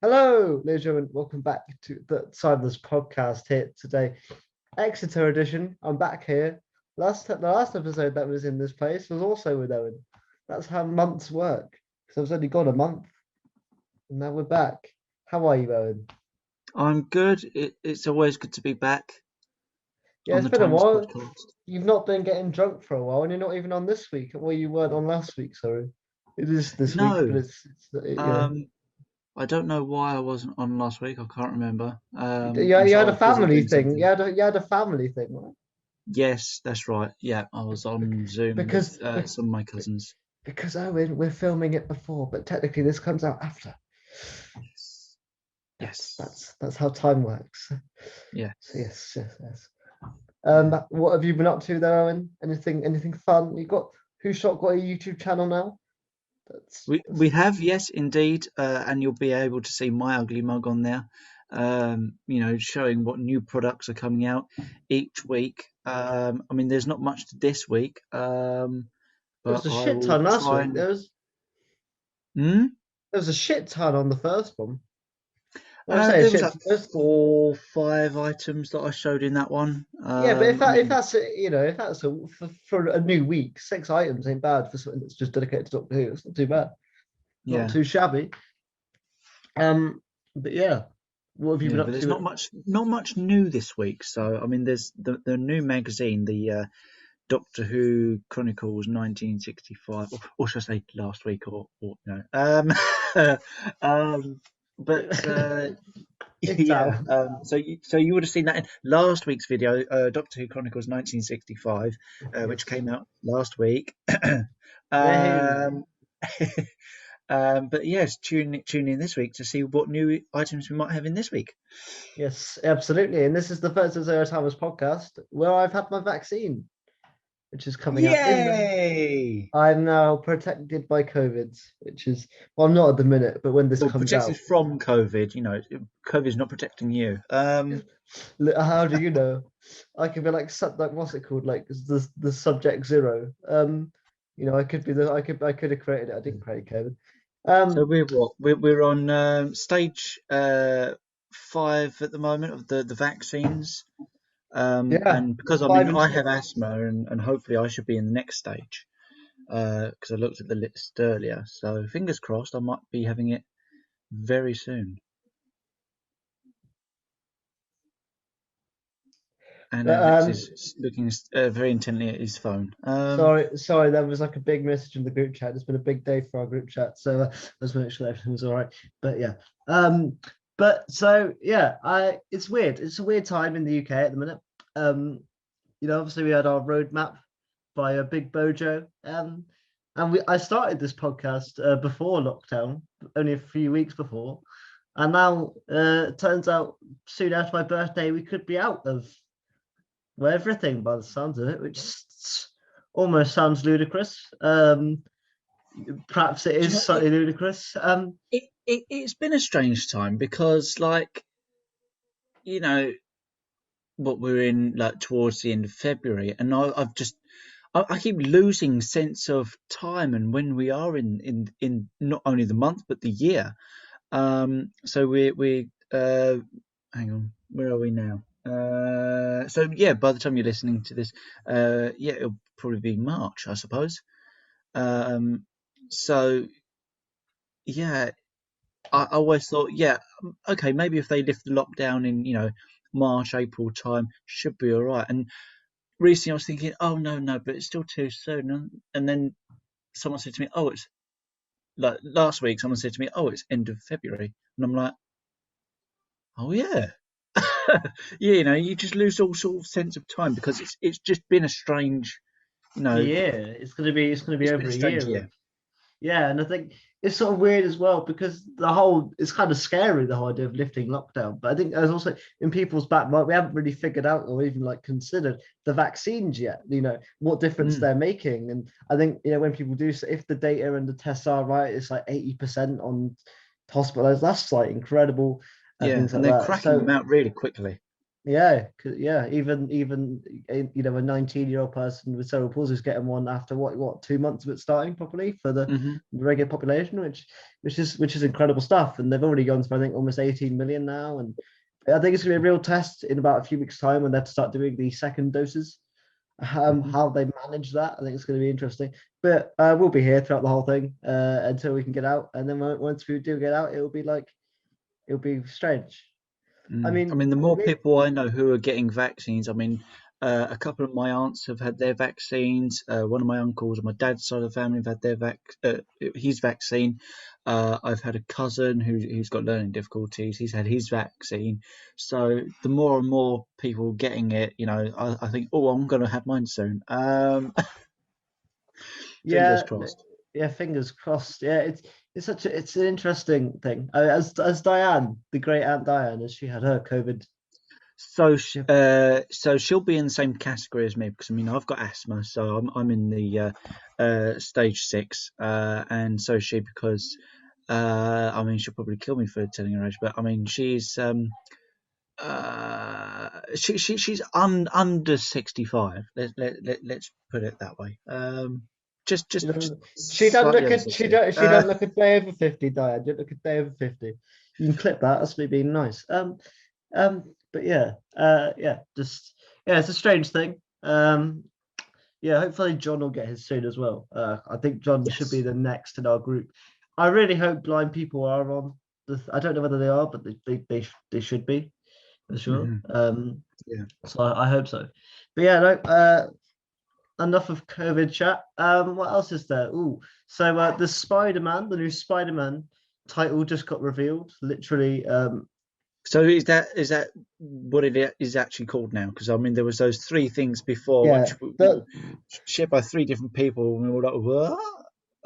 Hello, ladies and gentlemen. Welcome back to the Sideless podcast here today. Exeter edition. I'm back here. The last episode that was in this place was also with Owen. That's how months work. Because I was only gone a month, and now we're back. How are you, Owen? I'm good. It's always good to be back Yeah, on it's the been a Times while. podcast. You've not been getting drunk for a while, and you're not even on this week. Well, you weren't on last week, sorry. It is this week, but No, yeah. I don't know why I wasn't on last week. I can't remember. You, I'm you sure had I a was busy family doing thing. something. You had a family thing, right? Yes, that's right. Yeah, I was on Zoom with Because some of my cousins. because Owen, we're filming it before, but technically this comes out after. Yes, That's yes, that's that's how time works. So yes, yes. yeah. What have you been up to there, Owen? Anything fun? Got a YouTube channel now? We have, yes, indeed, and you'll be able to see my ugly mug on there. Showing what new products are coming out each week. I mean, there's not much to this week. There was But a I shit will ton last try week. and. Hmm? There was a shit ton on the first one. When I say a There was shit, like four, five items that I showed in that one. yeah, but I if mean, that's if that's for a new week, 6 items ain't bad for something that's just dedicated to Doctor Who. It's not too bad, not yeah, too shabby. Um, but yeah, what have you been yeah, up but there's to? not much new this week. So I mean, there's the new magazine, the Doctor Who Chronicles 1965, or should I say last week, or no? Um, but It's yeah, out. so you would have seen that in last week's video, Doctor Who Chronicles 1965, which Yes. came out last week. Hey. um, but yes, tune in this week to see what new items we might have in this week. Yes, absolutely. And this is the first of Zero Timers podcast where I've had my vaccine, which is coming up in the. Yay! I'm now protected by COVID, which is, well, I'm not at the minute, but when this Well, comes protected out, from COVID. COVID's not protecting you. how do you know? I could be like, like what's it called? Like the subject zero. I could have created it. I didn't create COVID. So Um, we're what? We're on stage 5 at the moment of the vaccines. yeah, And because five and I have six. asthma, and hopefully I should be in the next stage because I looked at the list earlier. So fingers crossed, I might be having it very soon. And But Alex is looking very intently at his phone. sorry, there was like a big message in the group chat. It's been a big day for our group chat, so let's make sure everything was all right. But yeah, I it's weird. It's a weird time in the UK at the minute. Um, obviously we had our roadmap by a Big Bojo, and I started this podcast before lockdown, only a few weeks before, and now turns out soon after my birthday we could be out of everything by the sounds of it, which almost sounds ludicrous. Perhaps it Do you is know, slightly ludicrous. it's been a strange time because, like, you know, what we're in like towards the end of February, and I keep losing sense of time and when we are in not only the month but the year. So we hang on, where are we now? So yeah, by the time you're listening to this, yeah, it'll probably be March, I suppose. Um, so yeah, I always thought, yeah, okay, maybe if they lift the lockdown in, March, April time, should be all right. And recently I was thinking, oh no, no, but it's still too soon. And then someone said to me, oh, it's like last week. Someone said to me, oh, it's end of February, and I'm like, oh yeah, yeah. You just lose all sort of sense of time because it's just been a strange, you know, Yeah, it's gonna be it's been over a a strange year of year. yeah, and I think it's sort of weird as well because it's kind of scary the whole idea of lifting lockdown. But I think there's also in people's back mind we haven't really figured out or even like considered the vaccines yet. What difference Mm, they're making, and I think when people do if the data and the tests are right, it's like 80% on hospitals. That's like incredible and yeah, things and like they're that. cracking them So out really quickly. Yeah, yeah. Even you know, a 19-year-old person with cerebral palsy is getting one after what 2 months of it starting properly for the Hmm. regular population, which is incredible stuff. And they've already gone to, I think, almost 18 million now. And I think it's gonna be a real test in about a few weeks' time when they have to start doing the second doses. Hmm. How they manage that, I think it's going to be interesting. But we'll be here throughout the whole thing until we can get out, and then once we do get out, it'll be strange. I I mean, mean, the more people I know who are getting vaccines, I mean, a couple of my aunts have had their vaccines. One of my uncles on my dad's side of the family have had his vaccine. I've had a cousin who's got learning difficulties. He's had his vaccine. So the more and more people getting it, I think, oh, I'm going to have mine soon. Fingers yeah, crossed. yeah, fingers crossed. Yeah, it's an interesting thing. As Diane, the great Aunt Diane, as she had her COVID. So she'll be in the same category as me because I mean I've got asthma, so I'm in the stage 6, and so she because I mean she'll probably kill me for telling her age, but I mean she's under 65. Let's put it that way. Just She don't slightly look under at she 60. don't she don't look a day over 50, Diane. Don't look a day over 50. You can clip that. That's me being nice. But yeah, just yeah, it's a strange thing. Yeah, hopefully John will get his soon as well. I think John should be Yes. the next in our group. I really hope blind people are on. I don't know whether they are, but they should be for sure. Hmm. Yeah. So I hope so. But yeah, no. Enough of COVID chat. What else is there? Ooh, so the Spider-Man, the new Spider-Man title just got revealed. Literally, So is that what it is actually called now? Because I mean, there was those three things before, yeah, which were, the shared by three different people, and we were like, "What?"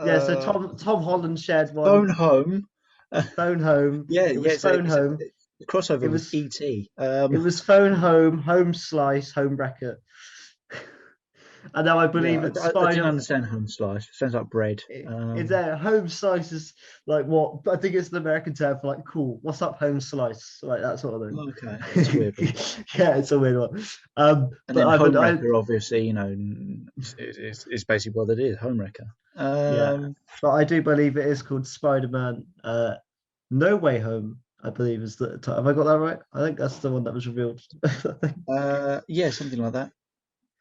yeah. So Uh, Tom Holland shared Phone one. Home. Phone Home. Yeah, It yeah. was Phone Home. It's a crossover It with was ET. it was Phone Home, Home Slice, Home Bracket, and now I Yeah, believe it's I didn't Spider. understand home slice. Sounds like bread. Is there home slice is like what? I think it's the American term for like cool. What's up, home slice? Like that sort of Okay, that's a thing. weird one. Yeah, it's a weird one. And But then I would home I wrecker, obviously, is basically what it is, home wrecker. yeah, but I do believe it is called Spider-Man. No Way Home. I believe is the title. Have I got that right? I think that's the one that was revealed. Yeah, something like that.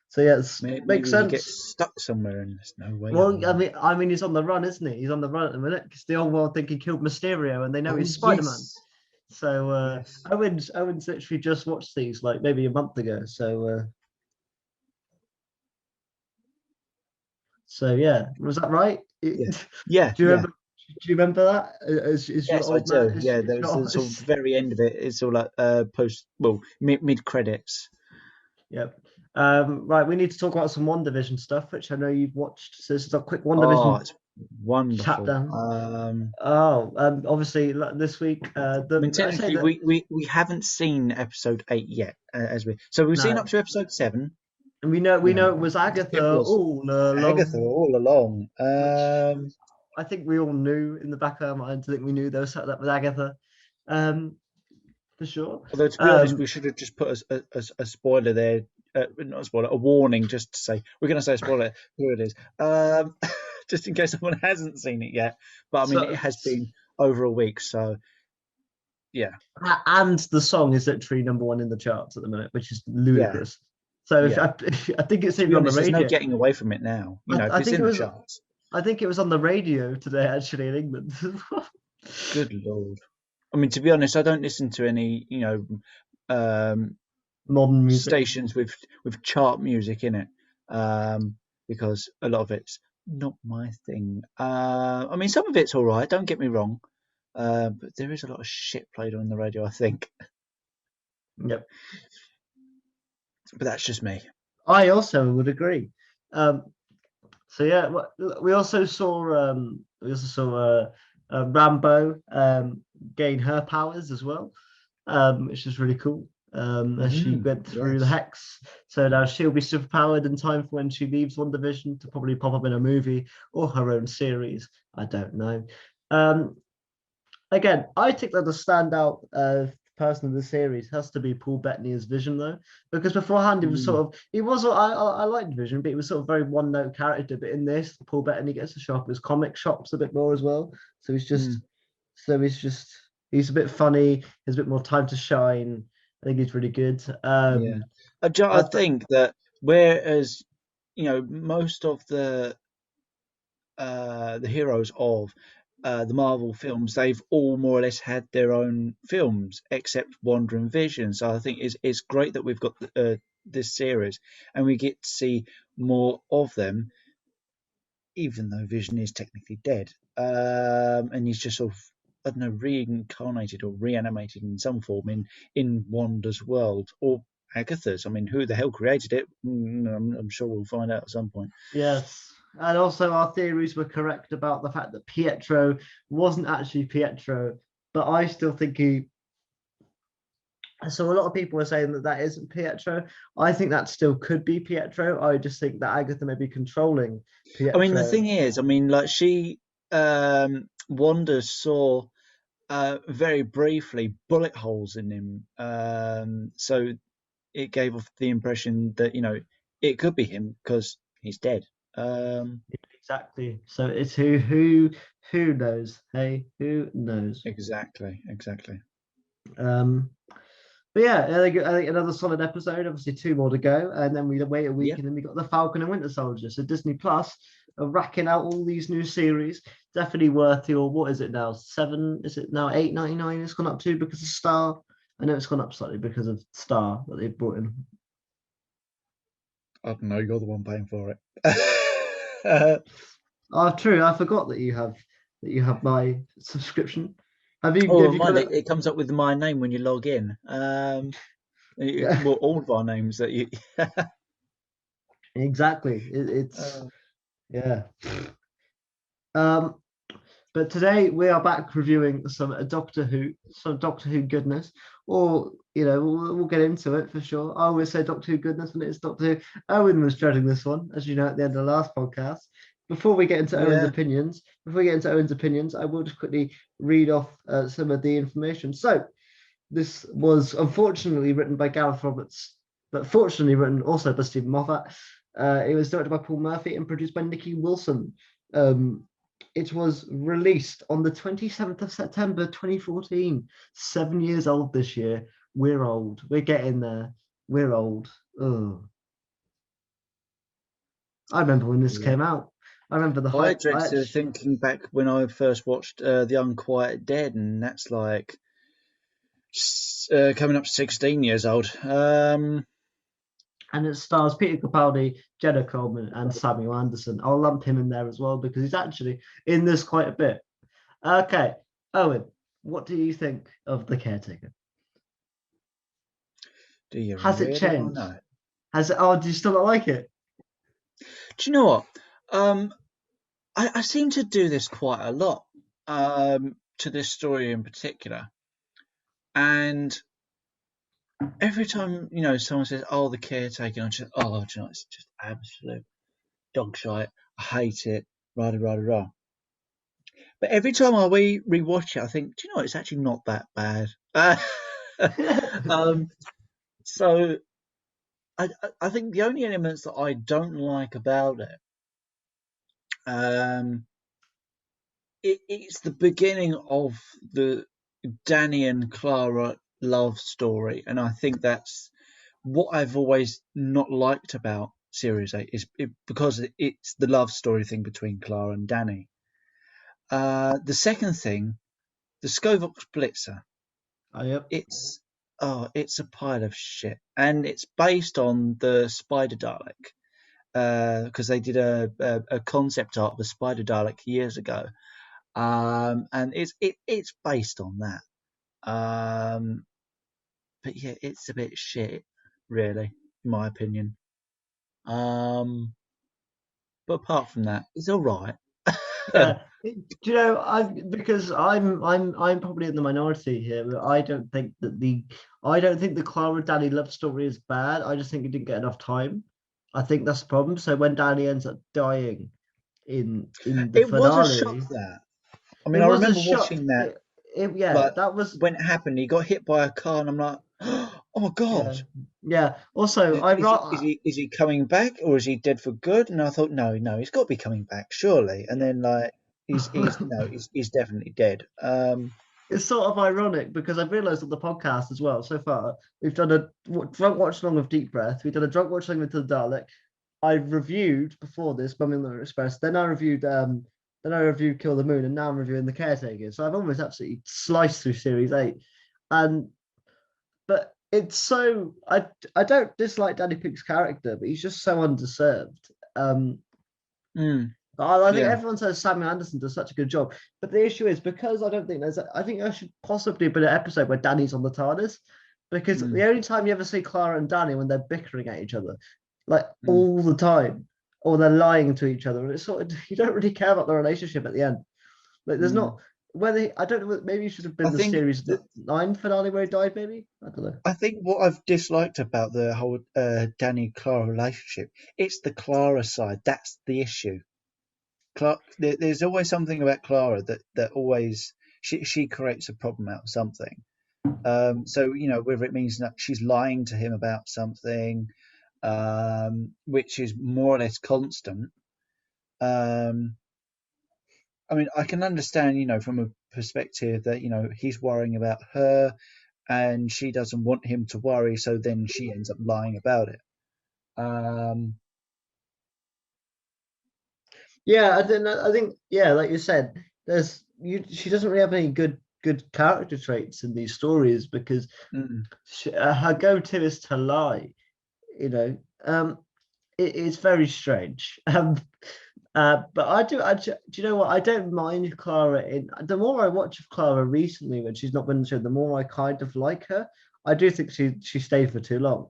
So yeah, it makes Maybe he gets sense. stuck somewhere and there's no way Well, home. I mean, he's on the run, isn't he? He's on the run at the minute because the old world think he killed Mysterio, and they know Oh he's Spider-Man. yes, So yes. Owen's literally just watched these like maybe a month ago. So yeah, was that right? Yeah, Do yeah, you yeah. remember? Do you remember that? Is your Yes, I old man? do. Yeah, there was the sort of very end of it. It's all like post, well, mid credits. Yep. Right, we need to talk about some One Division stuff, which I know you've watched. So this is a quick One Oh, Division it's chat wonderful. down. Oh, obviously this week, I mean, I say technically, that we haven't seen episode 8 yet, so we've seen no, up to episode 7. and You we know, know it was it Agatha was all Agatha along, all along. which I think we all knew in the back of our minds. I think we knew there was something up with Agatha, um, for sure. Although to be honest, we should have just put a spoiler there, not a spoiler, a warning, just to say we're going to say a spoiler. Here it is, just in case someone hasn't seen it yet. But I mean, it So has been over a week, so yeah, and the song is literally number one in the charts at the minute, which is yeah, ludicrous. So yeah. if I think it's To be even on the honest, there's no radio. getting away from it now. If I it's think in it the was charts, I think it was on the radio today actually in England. good lord. I mean, to be honest, I don't listen to any, um, Modern music. stations with chart music in it, because a lot of it's not my thing. I mean, some of it's all right. Don't get me wrong, but there is a lot of shit played on the radio. I think, Yep. but that's just me. I also would agree. Um, so yeah, we also saw Rambo gain her powers as well, which is really cool. As she went through the Yes. hex, so now she'll be superpowered in time for when she leaves One Division to probably pop up in a movie or her own series. I don't know. Um, Again, I think that the standout person in the series has to be Paul Bettany as Vision, though, because beforehand he was Mm, sort of he was I liked Vision, but he was sort of very one note character. But in this, Paul Bettany gets to show up his comic shops a bit more as well. So mm, he's just he's a bit funny. He has a bit more time to shine. I think he's really good. yeah. I I th- think that whereas, most of the heroes of the Marvel films, they've all more or less had their own films, except Wanda and Vision. So I think it's great that we've got this series, and we get to see more of them, even though Vision is technically dead, and he's just sort of, I don't know, reincarnated or reanimated in some form in Wanda's world or Agatha's. I mean, who the hell created it? I'm sure we'll find out at some point. yes, and also our theories were correct about the fact that Pietro wasn't actually Pietro, but I still think he. So a lot of people are saying that that isn't Pietro. I think that still could be Pietro. I just think that Agatha may be controlling I mean, the Pietro. thing is, I mean, like Wanda saw very briefly bullet holes in him, so it gave off the impression that it could be him because he's dead. Um, Exactly. So it's who knows? Hey, who knows? exactly, exactly. Um, but yeah, I think another solid episode. Obviously, two more to go, and then we wait a week, Yeah, and then we got the Falcon and Winter Soldier. So Disney Plus are racking out all these new series. Definitely worth your what is it now? Seven? Is it now 8.99? It's gone up to because of Star. I know it's gone up slightly because of Star that they've brought in. I don't know. You're the one paying for it. Oh, true. I forgot that you have my subscription. Have you Oh, have you got mine, it? it comes up with my name when you log in. Yeah, Well, all of our names that you. exactly. It's uh, yeah. Um, but today we are back reviewing some Doctor Who goodness, or we'll get into it for sure. I always say Doctor Who goodness when it's Doctor Who. Owen was dreading this one, as you know, at the end of the last podcast. yeah, Before we get into Owen's opinions, I will just quickly read off some of the information. So this was unfortunately written by Gareth Roberts, but fortunately written also by Stephen Moffat. It was directed by Paul Murphy and produced by Nikki Wilson. Um, it was released on the 27th of September 2014. 7 years old this year. We're old. We're getting there. We're old. Oh, I remember when this yeah. came out. I remember the I hype. dread to thinking back when I first watched The Unquiet Dead, and that's like coming up 16 years old. And it stars Peter Capaldi, Jenna Coleman, and Samuel Anderson. I'll lump him in there as well because he's actually in this quite a bit. Okay, Owen, what do you think of The Caretaker? Do you Has it really want to changed? know? Has it? Oh, do you still not like it? Do you know what? Um, I seem to do this quite a lot to this story in particular. And every time, someone says, "Oh, the caretaker," I'm just, "Oh, do you know, it's just absolute dog shite. I hate it." Rah, rah, rah. But every time I rewatch it, I think, do you know what? It's actually not that bad. um, so I think the only elements that I don't like about it, um, it's the beginning of the Danny and Clara love story, and I think that's what I've always not liked about Series 8 is because it's the love story thing between Clara and Danny. The second thing, the Scovox Blitzer, Oh, yep. it's it's a pile of shit, and it's based on the Spider Dalek because they did a concept art of the Spider Dalek years ago, and it's based on that. But yeah, it's a bit shit, really, in my opinion. Um, but apart from that, it's all right. Yeah. Do you know, because I'm probably in the minority here, but I don't think the Clara Danny love story is bad. I just think it didn't get enough time. I think that's the problem. So when Danny ends up dying in the It was a shock finale, that. I it mean, I was a remember shock. watching that. Yeah, Like that was when it happened, he got hit by a car, and I'm like, oh my god, yeah, yeah. Also, is he coming back or is he dead for good? And I thought, no, he's got to be coming back, surely. And then like he's no, he's definitely dead. it's sort of ironic because I've realised on the podcast as well so far we've done a drunk watch along with Deep Breath, we've done a drunk watch along with the Dalek. I've reviewed before this Bumming the Express, then I reviewed Kill the Moon, and now I'm reviewing the Caretaker. So I've almost absolutely sliced through series 8. And but it's so I don't dislike Danny Pink's character, but he's just so underserved. Mm, I think yeah. everyone says Samuel Anderson does such a good job, but the issue is because I don't think there's. I think there should possibly be an episode where Danny's on the TARDIS, because Mm, the only time you ever see Clara and Danny when they're bickering at each other, like mm. all the time, or they're lying to each other, and it's sort of you don't really care about the relationship at the end. Like there's Mm. not whether I don't know. Maybe it should have I been the think series 9 finale where he died. Maybe I don't know. I think what I've disliked about the whole Danny Clara relationship, it's the Clara side. That's the issue. There's always something about Clara that always she creates a problem out of something. So whether it means that she's lying to him about something, which is more or less constant. Um, I mean, I can understand, from a perspective that he's worrying about her, and she doesn't want him to worry, so then she ends up lying about it. Um, Yeah, I think yeah, like you said, there's you. She doesn't really have any good character traits in these stories because mm, her go-to is to lie. You know, it's very strange. But do you know what? I don't mind Clara. The more I watch of Clara recently, when she's not been shown, the more I kind of like her. I do think she stayed for too long,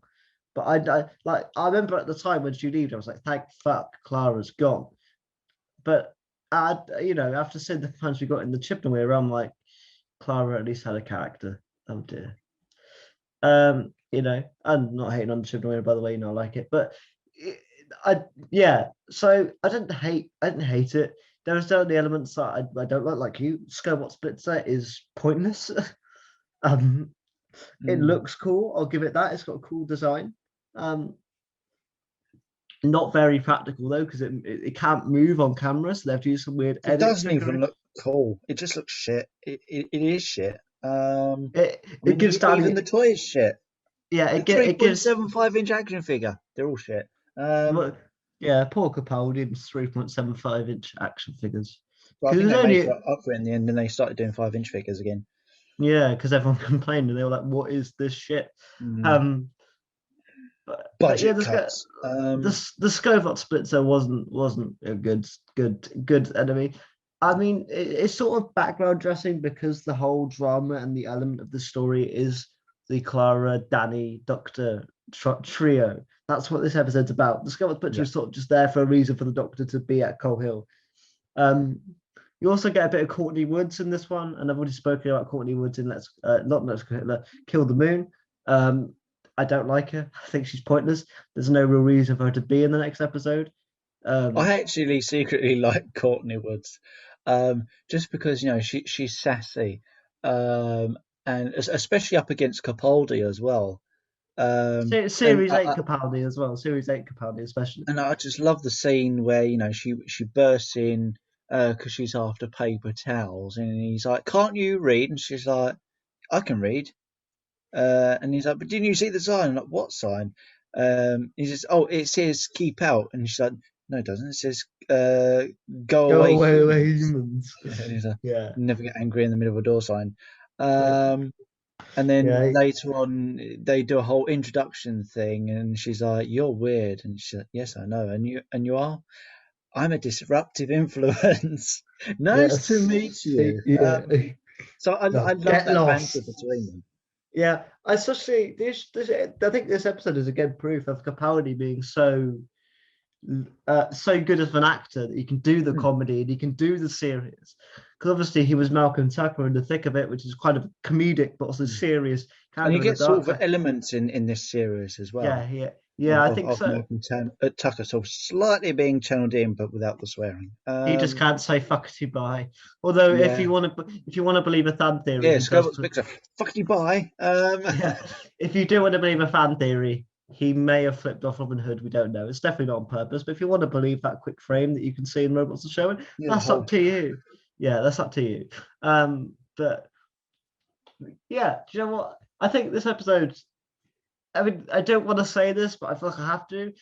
but I remember at the time when she left, I was like, thank fuck, Clara's gone. But after seeing the times we got in the Chibnall era, I'm like, Clara at least had a character. Oh dear. I'm not hating on the Chibnall era, by the way, I like it, but it, I yeah. So I didn't hate it. There are certainly elements that I don't like you. Skywat Splitzer is pointless. um, it mm. looks cool. I'll give it that. It's got a cool design. Um, not very practical though, because it can't move on camera, so they have to use some weird It editing doesn't even trickery. look cool. It just looks shit. It is shit. I It mean, gives even Danny the toy is shit. yeah The it gives 3.75-inch action figure, they're all shit. well, yeah, poor Capaldi's 3.75-inch action figures. But I Because think it they was made only up for it in the end, and they started doing 5-inch figures again. yeah, because everyone complained and they were like, "What is this shit?" Mm. Um, but yeah, Budget cuts. the Scovot Splitzer wasn't a good enemy. I mean, it's sort of background dressing because the whole drama and the element of the story is the Clara, Danny, Doctor trio. That's what this episode's about. The Scovot Splitzer Yeah. is sort of just there for a reason for the Doctor to be at Coal Hill. Um, you also get a bit of Courtney Woods in this one, and I've already spoken about Courtney Woods in Let's Kill the Moon. I don't like her. I think she's pointless. There's no real reason for her to be in the next episode. Um, I actually secretly like Courtney Woods, just because she's sassy, and especially up against Capaldi as well. And Series 8 Capaldi as well. Series 8 Capaldi especially. I just love the scene where she bursts in because she's after paper towels, and he's like, "Can't you read?" And she's like, "I can read." And he's like, "But didn't you see the sign?" I'm like, "What sign?" He says, "Oh, it says keep out." And she's like, "No, it doesn't. It says go Go away, away, humans." humans. And he's like, Yeah. never get angry in the middle of a door sign. Yeah. And then Yeah. later on, they do a whole introduction thing, and she's like, "You're weird," and she's like, "Yes, I know." And you are. I'm a disruptive influence. Nice to Yes. meet you. Yeah. So I No, love get that banter lost. between them. Yeah, especially this. I think this episode is again proof of Capaldi being so good as an actor that he can do the Hmm. comedy and he can do the serious. Because obviously he was Malcolm Tucker in the thick of it, which is kind of comedic but also Hmm. serious And you character in the get dark sort of side. elements in this series as Yeah, well. Yeah, I think of so. Malcolm Tucker, sort of slightly being channeled in, but without the swearing. He just can't say fuckity bye. Although, Yeah, if you want to believe a fan theory, yeah. he does. Scott's Victor, fuck you, bye. Yeah, if you do want to believe a fan theory, he may have flipped off Robin Hood. We don't know. It's definitely not on purpose. But if you want to believe that quick frame that you can see in Robots are showing, Yeah, the that's whole up to time. you. Yeah, that's up to you. But yeah, do you know what? I think this episode. I mean, I don't want to say this, but I feel like I have to.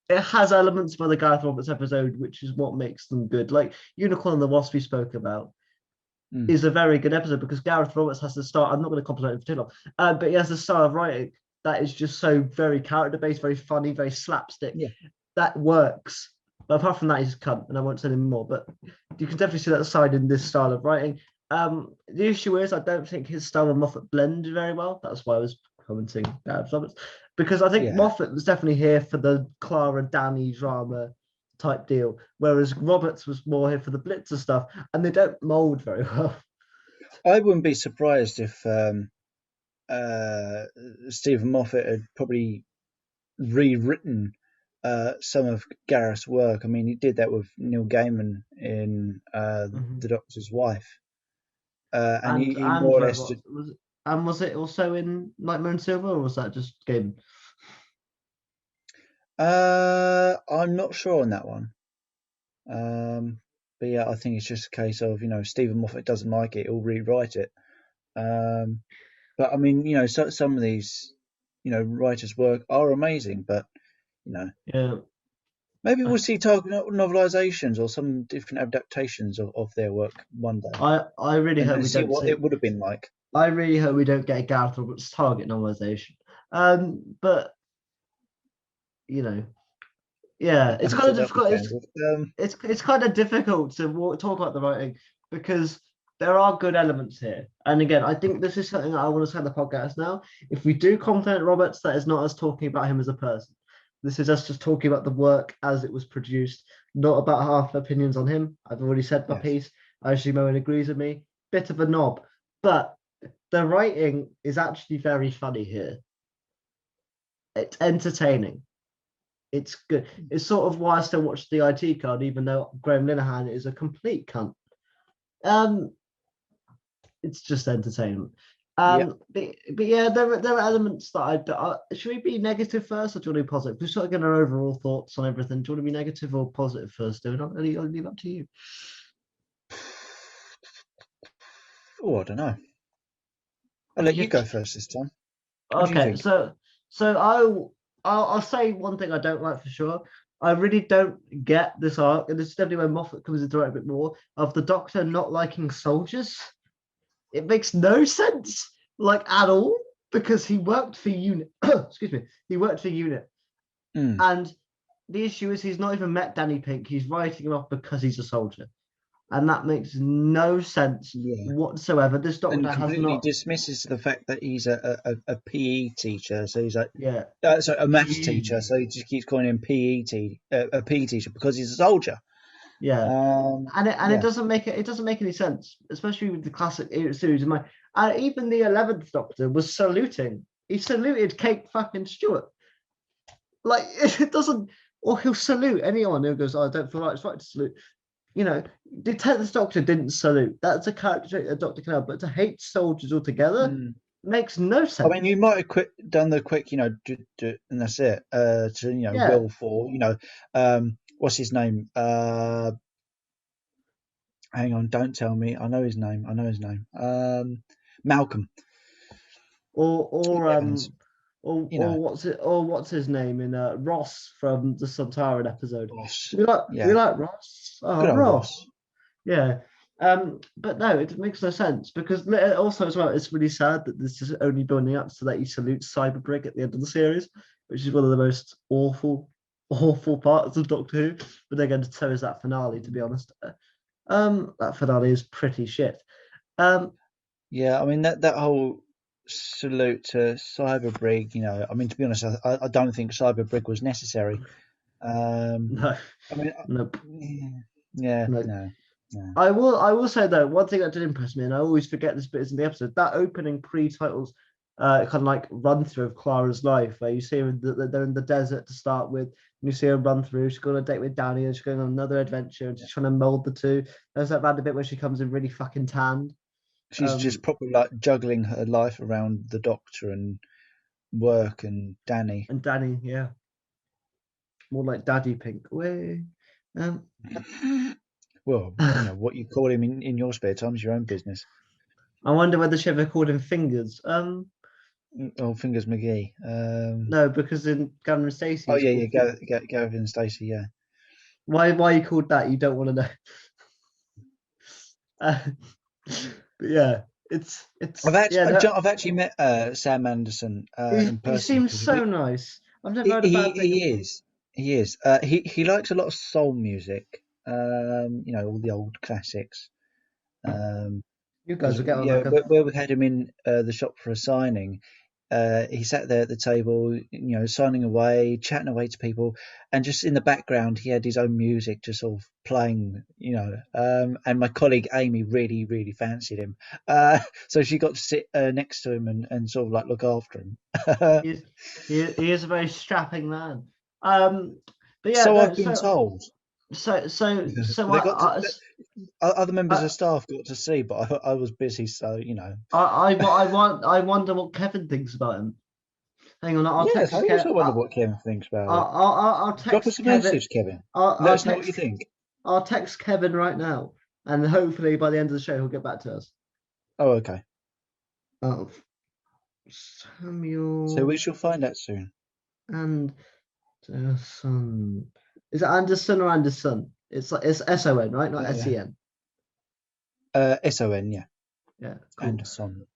It has elements of the Gareth Roberts episode, which is what makes them good. Like Unicorn and the Wasp we spoke about Mm, is a very good episode because Gareth Roberts has to start. I'm not going to compliment him for too long, but he has the style of writing that is just so very character based, very funny, very slapstick. yeah, That works. But apart from that, he's a cunt, and I won't say any more. But you can definitely see that side in this style of writing. The issue is, I don't think his style and Moffat blended very well. That's why I was commenting Gareth Roberts, because I think yeah. Moffat was definitely here for the Clara Danny drama type deal, whereas Roberts was more here for the Blitzer stuff, and they don't mold very well. I wouldn't be surprised if uh, Stephen Moffat had probably rewritten some of Gareth's work. I mean, he did that with Neil Gaiman in Mhm. The Doctor's Wife, and he And more or less Robots was it, and was it also in Nightmare and Silver, or was that just game? I'm not sure on that one. Um, but yeah, I think it's just a case of Stephen Moffat doesn't like it, he'll rewrite it. Um, but I mean, some of these writers' work are amazing, but you know Yeah, maybe we'll see target novelizations or some different adaptations of their work one day, I really hope and we see don't what see. it would have been like. I really hope we don't get a Gareth Roberts target novelization. But you know, yeah, it's kind So of that'll be difficult. dangerous. It's kind of difficult to talk about the writing because there are good elements here. And again, I think this is something that I want to say on the podcast now. If we do compliment Roberts, that is not us talking about him as a person. This is us just talking about the work as it was produced, not about half opinions on him. I've already said my Yes. piece. I assume Owen agrees with me. Bit of a knob, but the writing is actually very funny here. It's entertaining. It's good. It's sort of why I still watch the IT card, even though Graham Linehan is a complete cunt. Um, it's just entertainment. Yep. But yeah, there are elements that should we be negative first or do you want to be positive? We're sort of getting our overall thoughts on everything. Do you want to be negative or positive first? Do not really leave up to you. Oh, I don't know. I'll let you You go first this time. What do you okay? think? So I'll say one thing I don't like for sure. I really don't get this arc, and this is definitely where Moffat comes into it a bit more of the Doctor not liking soldiers. It makes no sense, like at all, because he worked for Unit. Excuse me, he worked for Unit, Mm, and the issue is he's not even met Danny Pink. He's writing him off because he's a soldier, and that makes no sense yeah. whatsoever. This And Doctor has completely not. dismisses the fact that he's a PE teacher. So he's like, Yeah, sorry, a maths teacher. So he just keeps calling him a PE teacher because he's a soldier. yeah, and it Yeah. doesn't make any sense, especially with the classic series. In my even the 11th Doctor was saluting. He saluted Kate fucking Stewart. Like it doesn't, or he'll salute anyone who goes, "Oh, I don't feel like it's right to salute." You know, the 10th Doctor didn't salute. That's a character trait a Doctor can have, but to hate soldiers altogether Mm. makes no I mean, you sense. might have done the quick, and that's it. To Yeah, Will for, what's his name? Hang on, don't tell me. I know his name. I know his name. Malcolm. or or Evans. um or You know, or what's his name in Ross from the Sontaran episode. Ross. We Yeah, like Ross. Oh, good old Ross. Ross. Yeah. But no, it makes no sense because also as well, it's really sad that this is only building up so that he salutes Cyberbrig at the end of the series, which is one of the most awful parts of Doctor Who. But they're going to so is that finale, to be honest. That finale is pretty shit. Um, Yeah, I mean that whole salute to Cyberbrig. I mean, to be honest, I don't think Cyberbrig was necessary. Um, no, I mean, nope, yeah, no. no, no. I will say though, one thing that did impress me, and I always forget this bit is in the episode, that opening pre-titles kind of like run through of Clara's life, where you see her they're in the desert to start with, and you see her run through. She's going on a date with Danny, and she's going on another adventure, and she's trying to mold the two. There's that random bit where she comes in really fucking tanned. She's Um, just properly like juggling her life around the doctor and work and Danny. and Danny, yeah, more like Daddy Pink. Way. Um, Well, you know, I what you call him in your spare time is your own business. wonder whether she ever called him Fingers. Oh, Fingers McGee. No, because in Gunner and Stacey, Oh he's yeah, yeah, called Fingers. Gavin and Stacey. Yeah. Why you called that? You don't want to know. Uh, but yeah, it's yeah. No, I've actually met Sam Anderson in he person seems because so nice. I've never heard a bad thing. he is he likes a lot of soul music. You know, all the old classics. Um, You guys Because will get on yeah, like a. where we had him in the shop for a signing, he sat there at the table, you know, signing away, chatting away to people, and just in the background he had his own music just sort of playing, you know. And my colleague Amy really, really fancied him, so she got to sit next to him and sort of like look after him. He's, he is a very strapping man. Um, but yeah, So no. I've been told. So They got to, other members I, of staff got to see, but I was busy, so you know. I wonder what Kevin thinks about him. Hang on, I'll Yes, I text also Kevin. wonder what Kevin thinks about it. I'll Drop us text a Kevin. message, Kevin. I'll, Let I'll us know what you text think. I'll text Kevin right now, and hopefully by the end of the show he'll get back to us. Oh, okay. Oh, So we Samuel shall find out soon. Anderson. Is it Anderson or Anderson? It's like it's Son, right? Not Uh, Sen. Son, yeah, Yeah, cool. Anderson.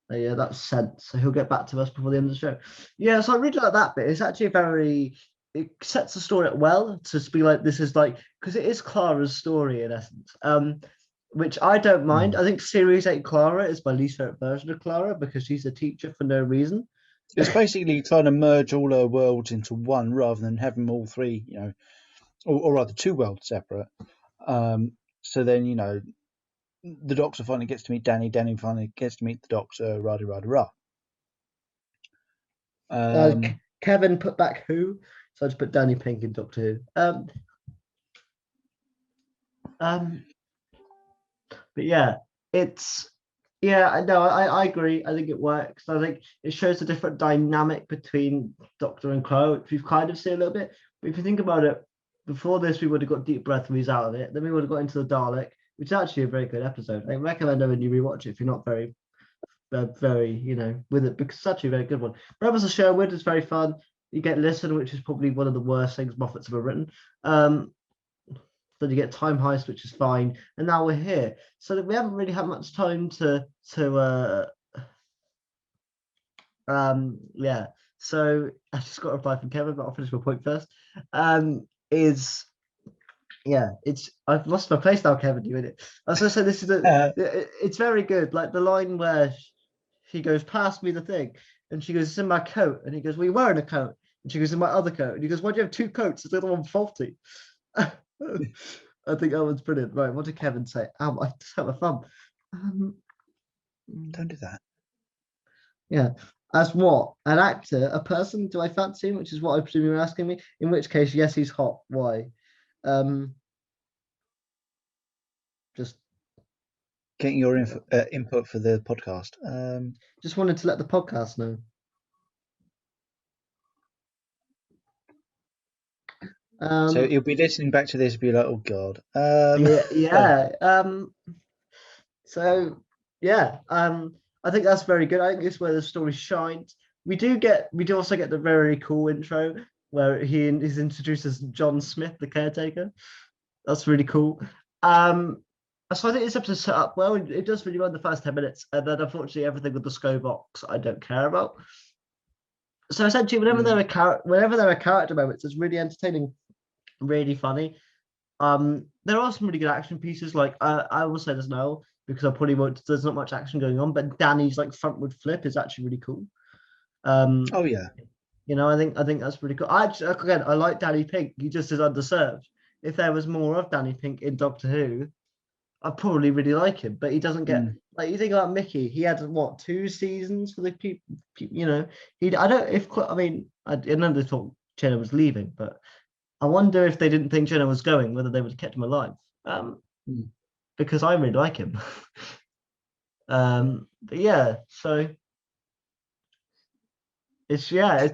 Yeah, that's sent. So he'll get back to us before the end of the show. Yeah, so I really like that bit. It's actually very. It sets the story up well to be like this is like because it is Clara's story in essence. Which I don't mind. Mm. I think Series 8 Clara is my least favorite version of Clara because she's a teacher for no reason. It's basically trying to merge all our worlds into one rather than having all three, you know, or rather two worlds separate. So then, you know, the Doctor finally gets to meet Danny. Danny finally gets to meet the Doctor. Rah rah rah. Um, Kevin put back who? So I just put Danny Pink in Doctor Who. Um, but yeah, it's yeah, I know, I agree. I think it works. I think it shows a different dynamic between Doctor and Crow, which we've kind of seen a little bit. But if you think about it, before this, we would have got Deep Breath and he's out of it. Then we would have got into the Dalek, which is actually a very good episode. I recommend it when you rewatch it if you're not very, with it because it's actually a very good one. Brothers of Sherwood is very fun. You get Listen, which is probably one of the worst things Moffat's ever written. Then you get Time Heist, which is fine, and now we're here. So we haven't really had much time yeah. So I just got a reply from Kevin, but I'll finish my point first. Is yeah, it's I've lost my place now, Kevin. You in it? I was gonna say this is it's very good. Like the line where she goes, "Pass me the thing," and she goes, "It's in my coat," and he goes, "Well, you're wearing a coat," and she goes, "In my other coat," and he goes, "Why do you have two coats? Is the other one faulty?" I think that one's brilliant. Right, what did Kevin say? I just have a thumb. Um, don't do that. yeah. As what? An actor? A person? Do I fancy him? Which is what I presume you're asking me. In which case, yes, he's hot. Why? Um, just Getting your input for the podcast. just wanted to let the podcast know. So Um, you'll be listening back to this and be like, oh God. yeah, yeah. So yeah, I think that's very good. I think this is where the story shines. We do also get the very cool intro where he is introduced as John Smith, the caretaker. That's really cool. So I think this episode set up well. It does really well in the first 10 minutes, and then unfortunately everything with the SCO box I don't care about. So essentially, whenever there are character moments, it's really entertaining, really funny. There are some really good action pieces. Like I will say this now because I probably won't. There's not much action going on, but Danny's like frontward flip is actually really cool. Um, Oh yeah. I think that's pretty cool. I like Danny Pink. He just is underserved. If there was more of Danny Pink in Doctor Who, I probably really like him, but he doesn't get Mm. like you think about Mickey. He had what 2 seasons for the people. You know, he. I don't. If I mean, I know they thought Jenna was leaving, but I wonder if they didn't think Jenna was going, whether they would have kept him alive. Mm. Because I really like him. But yeah, so it's yeah,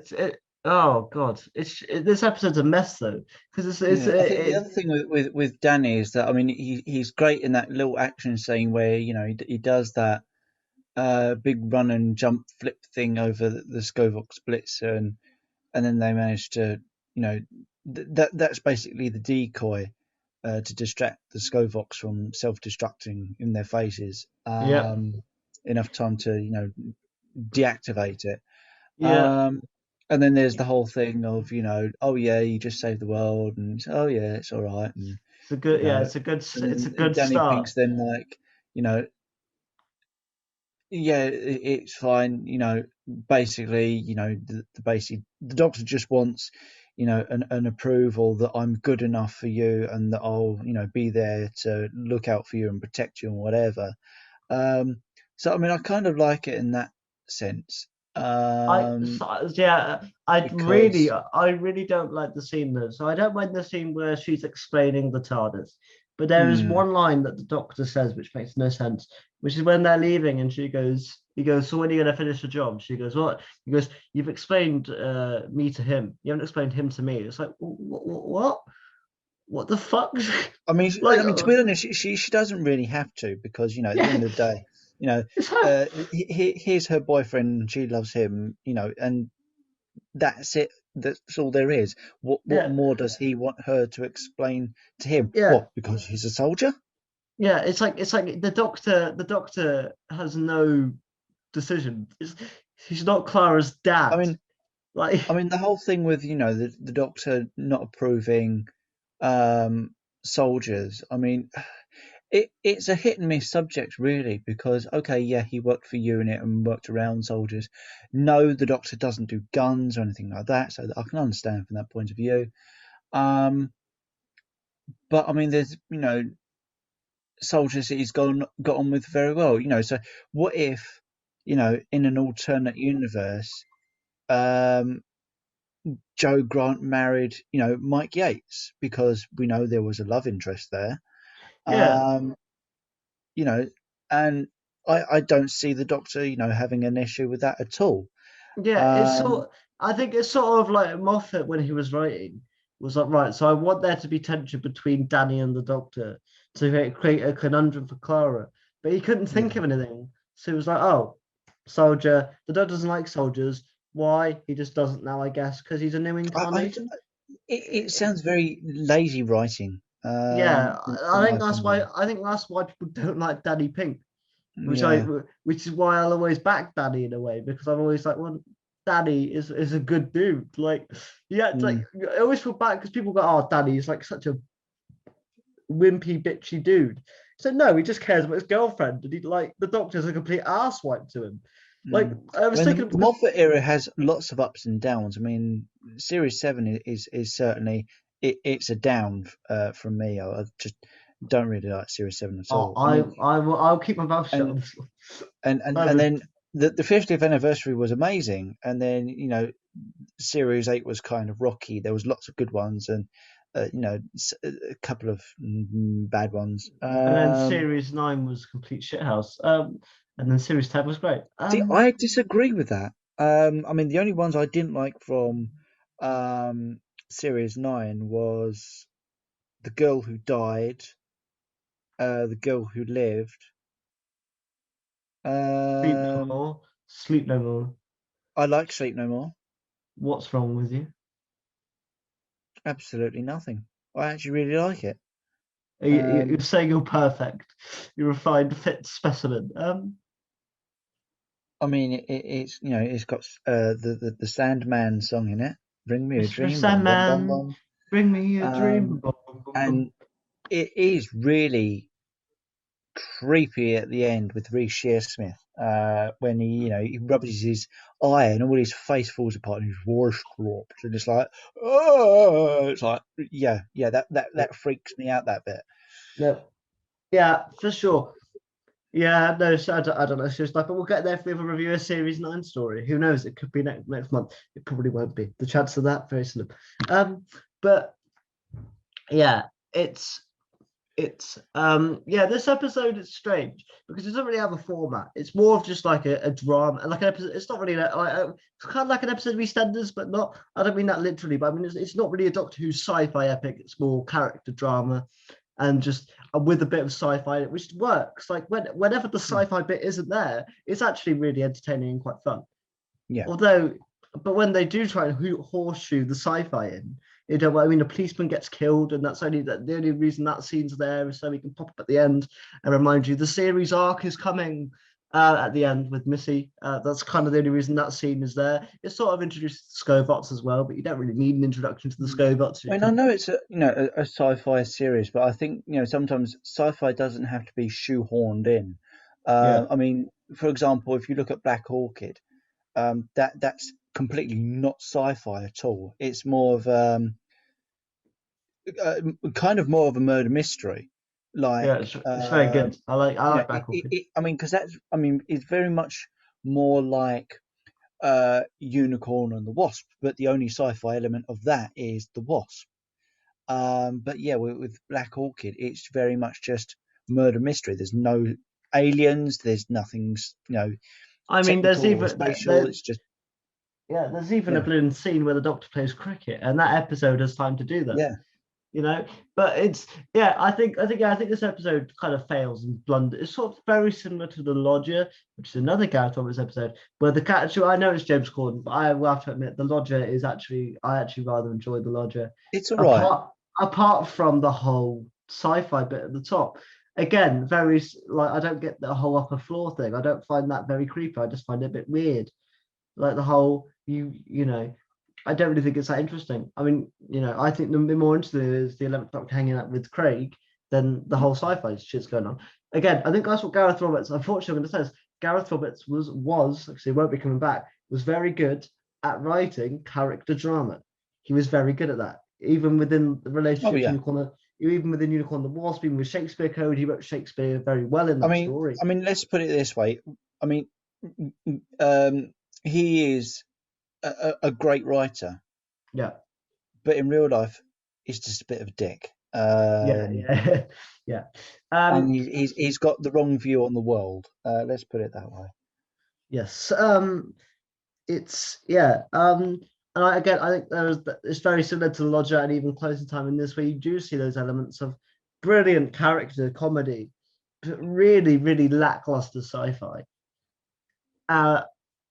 oh god, this episode's a mess though because Yeah, I think the other thing with Danny is that I mean he's great in that little action scene where he does that big run and jump flip thing over the Scovox Blitzer, and then they manage to that's basically the decoy to distract the Scovox from self-destructing in their faces. yeah, Enough time to deactivate it. yeah, Um, and then there's the whole thing of, oh yeah, you just saved the world, and oh yeah, it's all right, and it's a good yeah, and it's a then good Danny start. Pink's then like, you know, yeah, it's fine, basically, the doctor just wants, an approval that I'm good enough for you and that I'll, be there to look out for you and protect you and whatever. Um, so I mean, I kind of like it in that sense. Yeah, Because I really don't like the scene though. So I don't mind the scene where she's explaining the TARDIS, but there is mm, one line that the Doctor says which makes no sense, which is when they're leaving and he goes, so when are you gonna finish the job? She goes, what? He goes, you've explained me to him. You haven't explained him to me. It's like, what? What the fuck? I Like, mean, to be honest, she doesn't really have to because at the yeah, end of the day, you know, it's her. here's her boyfriend, and she loves him, and that's it. That's all there is. What Yeah, more does he want her to explain to him? yeah. What? Because he's a soldier? Yeah, it's like the doctor has no decision. He's not Clara's I dad. mean, Like, the whole thing with the doctor not approving um, soldiers. I mean, it's a hit and miss subject really because okay, yeah, he worked for UNIT and worked around soldiers. No, the doctor doesn't do guns or anything like that, so I can understand from that point of view. Um, but I mean, there's soldiers that he's got on with very well. So what if in an alternate universe, um, Joe Grant married Mike Yates because we know there was a love interest there. yeah, Um, you know, and I don't see the Doctor, having an issue with that at all. yeah. Um, I think it's sort of like Moffat when he was writing was like, right. So I want there to be tension between Danny and the Doctor to create a conundrum for Clara, but he couldn't think yeah, of anything. So he was like, oh, soldier. The Doctor doesn't like soldiers. Why? He just doesn't now, I guess, because he's a new I incarnation. it sounds very lazy writing, Yeah, in I my think that's why opinion. people don't like Danny Pink, Yeah, which is why I'll always back Danny in a way because I'm always like, well, Danny is a good dude. Like, yeah, it's like mm, I always feel bad because people go, oh, Danny is like such a wimpy, bitchy dude. So no, he just cares about his girlfriend, and he like the Doctor's a complete asswipe to him. Like mm. I I was mean, thinking the because Moffat era has lots of ups and downs. I mean, Series 7 is certainly it's a down from me. I just don't really like Series 7 at all. I mean, I'll keep my mouth shut and on this one. and then the 50th anniversary was amazing, and then Series 8 was kind of rocky. There was lots of good ones and a couple of bad ones. And then Series 9 was complete shithouse. And then Series 10 was great. See, I disagree with that. I mean, the only ones I didn't like from um, Series 9 was the girl who died, the girl who lived. Sleep No Um, More. Sleep No More. I like Sleep No More. What's wrong with you? Absolutely nothing. I actually really like it. You're Um, saying you're perfect. You're a refined, fit specimen. I mean, it's it's got the Sandman song in it. Bring me a Mr. dream, bum bum bum Sandman, bum. bring me a dream. Um, Bum, bum, bum, bum. and it is really creepy at the end with Reece Shearsmith when he rubs his eye and all his face falls apart and his voice drops and it's like oh, it's like yeah that freaks me out that bit. No. Yeah, for sure. Yeah, no, so I don't know. It's just like, but we'll get there if we have a review of Series 9 story. Who knows? It could be next month. It probably won't be. The chance of that, very slim. But yeah, it's yeah, this episode is strange because it doesn't really have a format. It's more of just like a drama, like an episode. It's not really it's kind of like an episode of EastEnders, but not. I don't mean that literally, but I mean it's not really a Doctor Who sci-fi epic. It's more character drama and just with a bit of sci-fi, which works. Like whenever the Hmm. sci-fi bit isn't there, it's actually really entertaining and quite fun. Yeah. Although, but when they do try and horseshoe the sci-fi in, you know, I mean, a policeman gets killed, and that's only that the only reason that scene's there is so we can pop up at the end and remind you the series arc is coming at the end with Missy. That's kind of the only reason that scene is there. It sort of introduces Scovots as well, but you don't really need an introduction to the Mm. Scovots. I mean, I know it's a sci-fi series, but I think sometimes sci-fi doesn't have to be shoehorned in. Yeah, I mean, for example, if you look at Black Orchid, that's completely not sci-fi at all. It's more of kind of more of a murder mystery, yeah, like it's very good. I like Black Orchid. I mean, because it's very much more like Unicorn and the Wasp, but the only sci-fi element of that is the Wasp. But yeah, with Black Orchid, it's very much just murder mystery. There's no aliens. There's nothing, I mean, technical or spatial. It's just there's even a yeah, balloon scene where the Doctor plays cricket, and that episode has time to do that. yeah. You know, but it's yeah, I think this episode kind of fails and blunders. It's sort of very similar to the Lodger, which is another Gareth Roberts episode where the cat. I know it's James Corden, but I will have to admit the Lodger is actually I actually rather enjoy the Lodger It's all right. apart from the whole sci-fi bit at the top. Again, very like I don't get the whole upper floor thing. I don't find that very creepy. I just find it a bit weird. Like the whole you know, I don't really think it's that interesting. I mean, you know, I think the more interesting is the 11th Doctor hanging out with Craig than the whole sci-fi shit's going on. Again, I think that's what Gareth Roberts. Unfortunately, I'm going to say is Gareth Roberts was actually won't be coming back. Was very good at writing character drama. He was very good at that, even within the Oh relationships yeah. Unicorn. Even within Unicorn the Wasp, even with Shakespeare Code, he wrote Shakespeare very well in I that mean, story. let's put it this way. I mean, um, he is a great writer, Yeah, but in real life, he's just a bit of a dick. yeah. Yeah. And Um, he's got the wrong view on the world. Let's put it that way. yes. It's yeah. And again, I think it's very similar to the Lodger and even closer time in this, where you do see those elements of brilliant character comedy, but really, really lackluster sci-fi. Uh,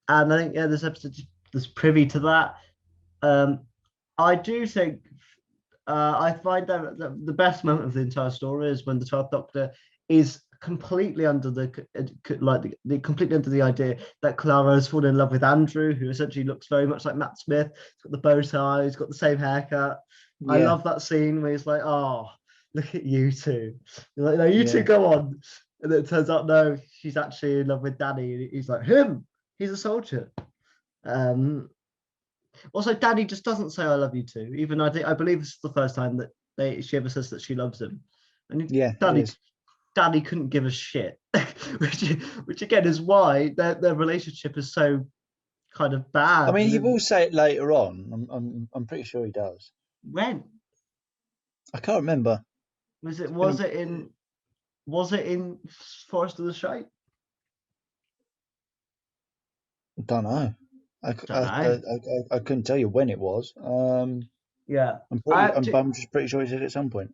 and I think yeah, this episode is privy to that. Um, I do think I find that the best moment of the entire story is when the 12th Doctor is completely under completely under the idea that Clara has fallen in love with Andrew, who essentially looks very much like Matt Smith. He's got the bow tie, he's got the same haircut. I Yeah, love that scene where he's like, "Oh, look at you two." You're like, "No, you two yeah. go on." And it turns out, no, she's actually in love with Danny. He's like, him. He's a soldier. Um, Also, Danny just doesn't say "I love you" too. Even I believe this is the first time that she ever says that she loves him. And Yeah, it Danny is. Danny couldn't give a shit, which which again is why their relationship is so kind of I bad. mean, he And will say it later on. I'm pretty sure he does. when I can't remember. was it? It's been Was it in Forest of the Shite? don't know. Don't know. I couldn't tell you when it was. Yeah, I I'm just pretty sure he said it at some point.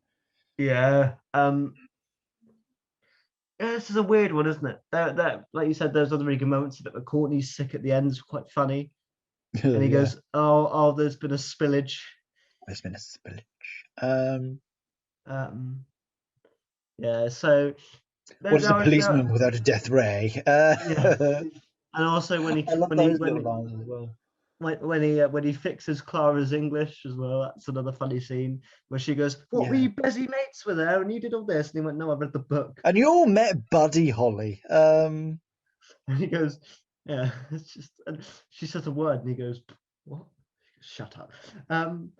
yeah. Yeah, this is a weird one, isn't it? Like you said, there's other really good moments of it. But Courtney's sick at the end is quite funny, and he Yeah, goes, there's been a spillage." there's been a spillage. Um, Um, yeah, so what is a there policeman without a death ray? yeah, and also I love those little lines as well. when he fixes Clara's English as well, that's another funny scene where she goes, "What were Yeah. you busy mates with her and you did all this?" And he went, "No, I read the book." And you all met Buddy Holly. And he goes, "Yeah, it's just." And she says a word, and he goes, "What? Shut up." Um,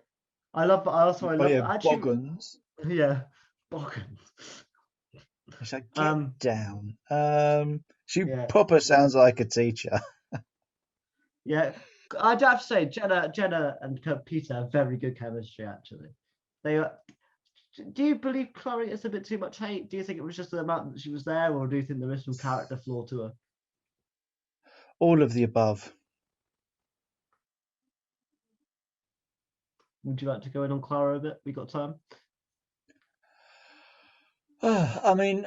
I oh love yeah, actually, Boggins. yeah, Boggins. It's like, get Um, down. She yeah, proper sounds like a teacher. yeah. I'd have to say Jenna and Peter have very good chemistry. Actually, they. Do you believe Chloe is a bit too much hate? Do you think it was just the amount that she was there, or do you think there is some character flaw to her? All of the above. Would you like to go in on Clara a bit? We got time. I mean,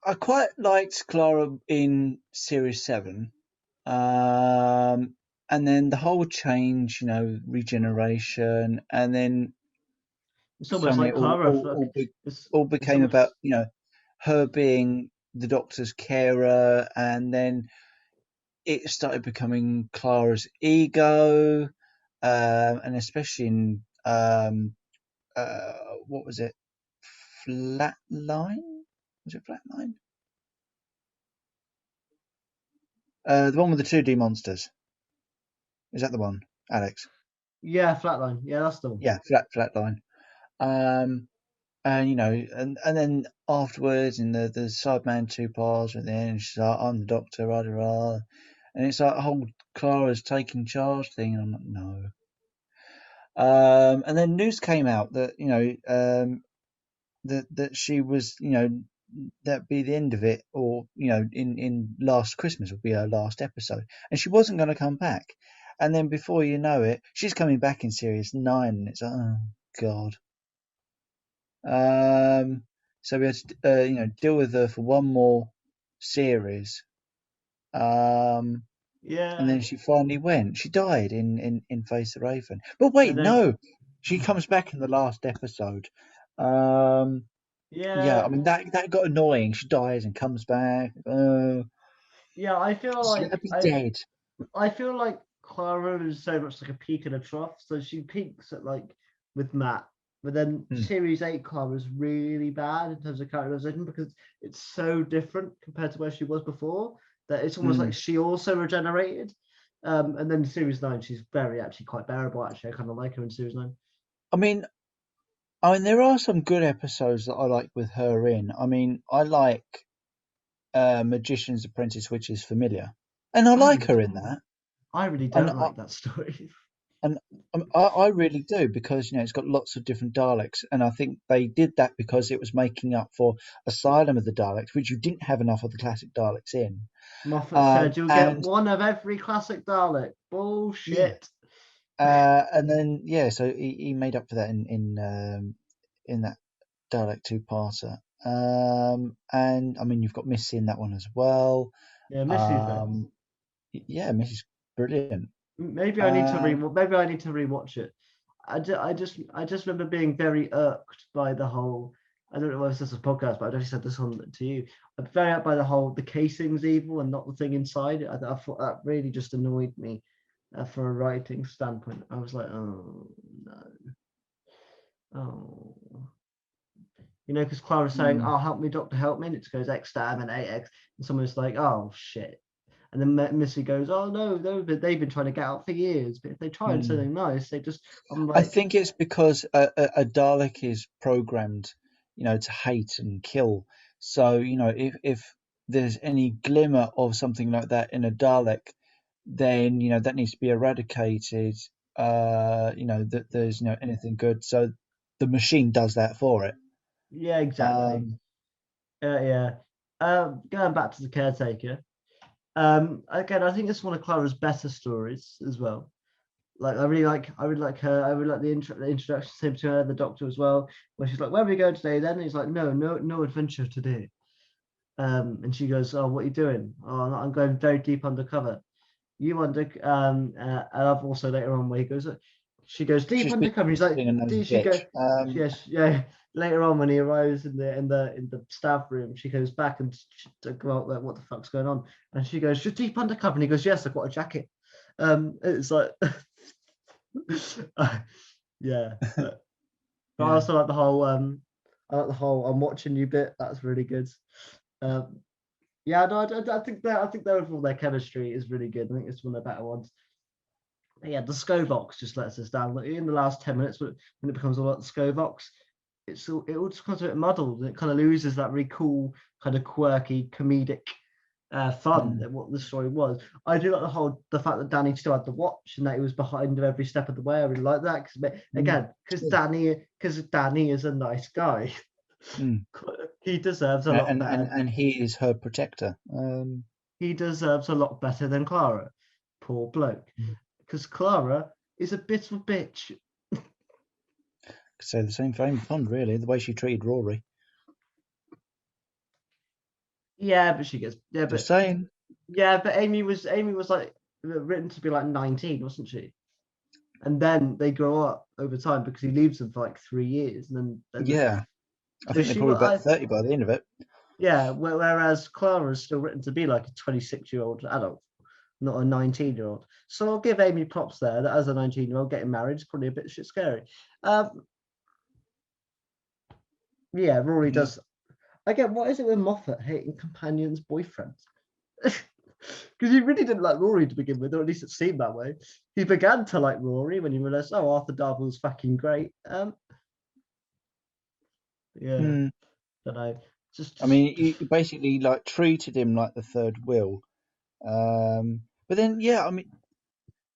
I quite liked Clara in Series 7. Um, and then the whole change, regeneration, and then It's almost suddenly like Clara. Look, all it's became about, almost her being the Doctor's carer, and then it started becoming Clara's ego, and especially in uh, what was it? Flatline? Was it Flatline? The one with the 2D monsters. Is that the one, Alex? yeah, flatline. Yeah, that's the one. Yeah, Flatline. Um, and and then afterwards in the Sideman 2 parts, and then she's like, "I'm the Doctor," rah, rah, rah. And it's like a whole Clara's taking charge thing, and I'm like, no. And then news came out that that she was, that'd be the end of it, or in last Christmas would be her last episode, and she wasn't going to come back. And then before you know it, she's coming back in Series 9, and it's like, oh god. So we had to, deal with her for one more series. Um, and Yeah, then she finally went. She died in Face the Raven. But and wait, then no, she comes back in the last episode. Um, yeah, I yeah, mean that got annoying. She dies and comes back. yeah. I feel Just let her like be I dead. I feel like Clara is so much like a peak and a trough. So she peaks at like with Matt, but then Hmm. Series 8 Clara is really bad in terms of characterization because it's so different compared to where she was before that it's almost like Hmm. she also regenerated. And then in Series 9, she's very actually quite bearable. Actually, I kind of like her in Series 9. I mean, there are some good episodes that I like with her in. I mean, I like Magician's Apprentice, which is familiar, and I I like really, her in that. I really And don't like that story. and I really do, because it's got lots of different Daleks, and I think they did that because it was making up for Asylum of the Daleks, which you didn't have enough of the classic Daleks in. Moffat said you'll get And one of every classic Dalek. yeah, Bullshit. and then so he made up for that in that Dalek two-parter. And I mean, you've got Missy in that one as well. Yeah, Missy's great. Um, yeah, Missy's brilliant. Maybe I need to Um, maybe I need to rewatch it. I just remember being very irked by the whole. I don't know if this is a podcast, but I definitely said this on to you. I'm very irked by the whole the casing's evil and not the thing inside. I thought that really just annoyed me for a writing standpoint. I was like, oh no, oh. Because Clara's saying, mm, "Oh, help me, doctor, help me," and it goes exterminate X, and someone's like, "Oh shit." And then Missy goes, "Oh no, they've been trying to get out for years. But if they try and mm. something nice, they just." I'm I like, think it's because a Dalek is programmed, to hate and kill. So, if there's any glimmer of something like that in a Dalek, then that needs to be eradicated. That there's anything good. So the machine does that for it. yeah, exactly. Um, Yeah. Going back to the caretaker. Again, I think it's one of Clara's better stories as well. Like I really like her. I really like the introduction to her, the doctor as well, where she's like, "Where are we going today?" Then and he's like, "No adventure today." And she goes, "Oh, what are you doing?" "Oh, I'm going very deep undercover." You under and I've also later on where he goes, she goes deep she's being undercover. He's like, a nosy did she go? bitch. Yes, yeah. Later on when he arrives in the staff room, she goes back and to go out like, what the fuck's going on? And she goes, you're deep undercover. And he goes, yes, I've got a jacket. It's like, yeah. But I Yeah. also like the whole I like the whole I'm watching you bit. That's really good. Um, yeah, no, I think that overall their chemistry is really good. I think it's one of the better ones. But yeah, the Scovox just lets us down. Like, in the last 10 minutes, when it becomes all about the Scovox, it all just becomes a bit muddled, and it kind of loses that really cool, kind of quirky, comedic fun that what the story was. I do like the fact that Danny still had the watch and that he was behind him every step of the way. I really like that because Danny is a nice guy. Mm. He deserves a lot better. And he is her protector. He deserves a lot better than Clara. Poor bloke. Because Clara is a bit of a bitch. Could say the same for Amy Pond, really. The way she treated Rory. Yeah, but she gets Just saying. yeah, but Amy was like written to be like 19, wasn't she? And then they grow up over time because he leaves them for like 3 years, and then Yeah. I so think they're probably about 30 by the end of it. yeah. Whereas Clara is still written to be like a 26-year-old adult, not a 19-year-old. So I'll give Amy props there. That as a 19-year-old getting married is probably a bit shit scary. Yeah, Rory does. Again, what is it with Moffat hating companions' boyfriends? Because he really didn't like Rory to begin with, or at least it seemed that way. He began to like Rory when he realized, oh, Arthur Darvill's fucking great. Yeah, Mm. don't know. I mean, he basically like treated him like the third wheel. But then, yeah, I mean,